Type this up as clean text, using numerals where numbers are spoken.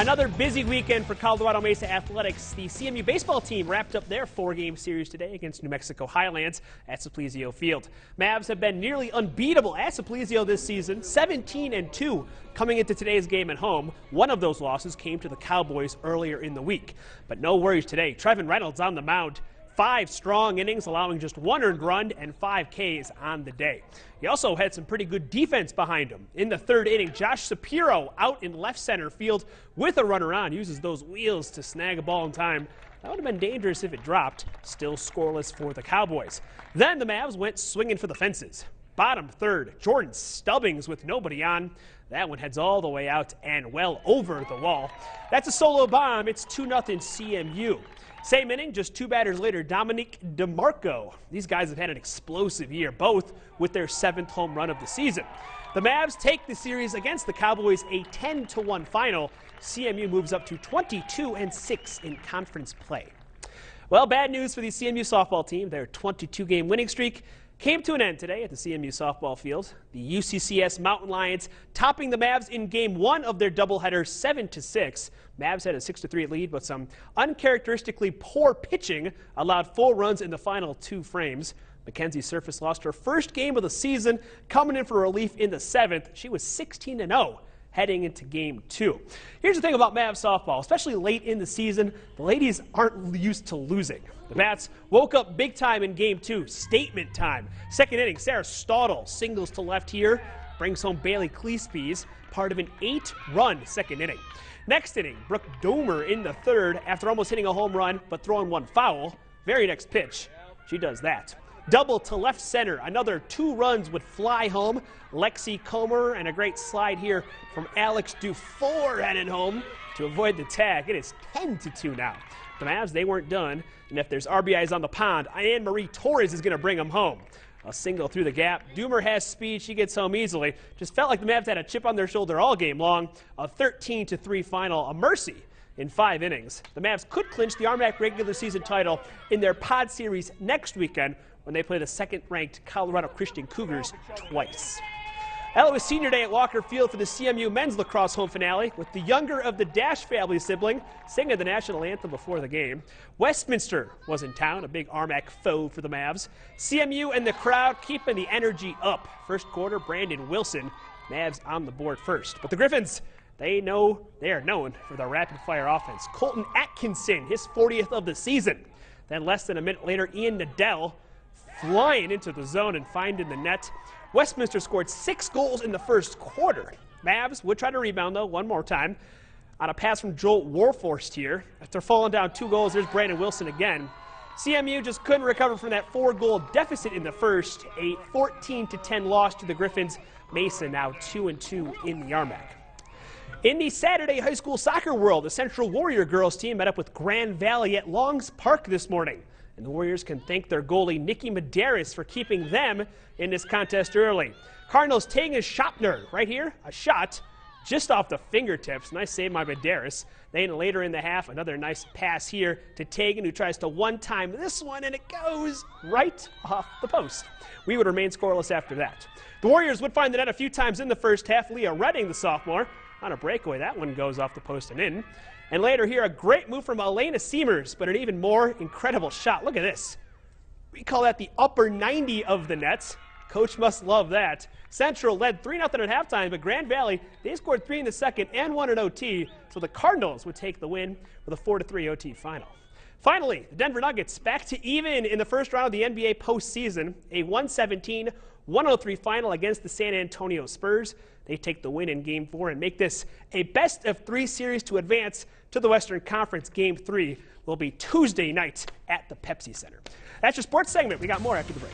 Another busy weekend for Colorado Mesa Athletics. The CMU Baseball team wrapped up their 4-game series today against New Mexico Highlands at Simplesio Field. Mavs have been nearly unbeatable at Simplesio this season, 17-2 coming into today's game at home. One of those losses came to the Cowboys earlier in the week. But no worries today. Trevin Reynolds on the mound. 5 strong innings, allowing just 1 earned run and 5 Ks on the day. He also had some pretty good defense behind him. In the 3rd inning, Josh Shapiro out in left center field with a runner on, uses those wheels to snag a ball in time. That would have been dangerous if it dropped. Still scoreless for the Cowboys. Then the Mavs went swinging for the fences. Bottom 3rd, Jordan Stubbings with nobody on. That one heads all the way out and well over the wall. That's a solo bomb. It's 2-0 CMU. Same inning, just 2 batters later, Dominique DeMarco. These guys have had an explosive year, both with their 7th home run of the season. The Mavs take the series against the Cowboys, a 10-1 final. CMU moves up to 22-6 in conference play. Well, bad news for the CMU softball team. Their 22-game winning streak came to an end today at the CMU softball field. The UCCS Mountain Lions topping the Mavs in Game 1 of their doubleheader 7-6. Mavs had a 6-3 lead, but some uncharacteristically poor pitching allowed 4 runs in the final 2 frames. Mackenzie Surface lost her first game of the season, coming in for relief in the 7th. She was 16-0. Heading into Game 2. Here's the thing about Mavs softball, especially late in the season, the ladies aren't used to losing. The Bats woke up big time in Game 2, statement time. 2nd inning, Sarah Staudill singles to left here, brings home Bailey Cleespies, part of an 8-run 2nd inning. Next inning, Brooke Domer in the 3rd after almost hitting a home run but throwing 1 foul. Very next pitch, she does that. Double to left center. Another 2 runs would fly home. Lexi Comer and a great slide here from Alex Dufour heading home to avoid the tag. It is 10-2 now. The Mavs, they weren't done. And if there's RBIs on the pond, Anne-Marie Torres is going to bring them home. A single through the gap. Doomer has speed. She gets home easily. Just felt like the Mavs had a chip on their shoulder all game long. A 13-3 final. A mercy in 5 innings. The Mavs could clinch the RMAC regular season title in their pod series next weekend when they play the 2nd-ranked Colorado Christian Cougars twice. Well, it was senior day at Walker Field for the CMU men's lacrosse home finale, with the younger of the Dash family sibling singing the national anthem before the game. Westminster was in town, a big RMAC foe for the Mavs. CMU and the crowd keeping the energy up. First quarter, Brandon Wilson, Mavs on the board first. But the Griffins, they are known for their rapid-fire offense. Colton Atkinson, his 40th of the season. Then less than a minute later, Ian Nadell flying into the zone and finding the net. Westminster scored 6 goals in the first quarter. Mavs would try to rebound, though, one more time on a pass from Joel Warforst here. After falling down 2 goals, there's Brandon Wilson again. CMU just couldn't recover from that 4-goal deficit in the first. A 14-10 loss to the Griffins. Mesa now 2-2 in the RMAC. In the Saturday high school soccer world, the Central Warrior girls team met up with Grand Valley at Longs Park this morning. And the Warriors can thank their goalie, Nikki Medeiros, for keeping them in this contest early. Cardinals taking a Schopner right here, a shot just off the fingertips. Nice save by Medeiros. Then later in the half, another nice pass here to Tagan, who tries to one-time this one, and it goes right off the post. We would remain scoreless after that. The Warriors would find the net a few times in the first half. Leah Redding, the sophomore, on a breakaway. That one goes off the post and in. And later here, a great move from Elena Seamers, but an even more incredible shot. Look at this. We call that the upper 90 of the nets. Coach must love that. Central led 3-0 at halftime, but Grand Valley, they scored 3 in the second and 1 in OT, so the Cardinals would take the win with a 4-3 OT final. Finally, the Denver Nuggets back to even in the first round of the NBA postseason, a 117-103 final against the San Antonio Spurs. They take the win in Game 4 and make this a best-of-3 series to advance to the Western Conference. Game 3 will be Tuesday night at the Pepsi Center. That's your sports segment. We got more after the break.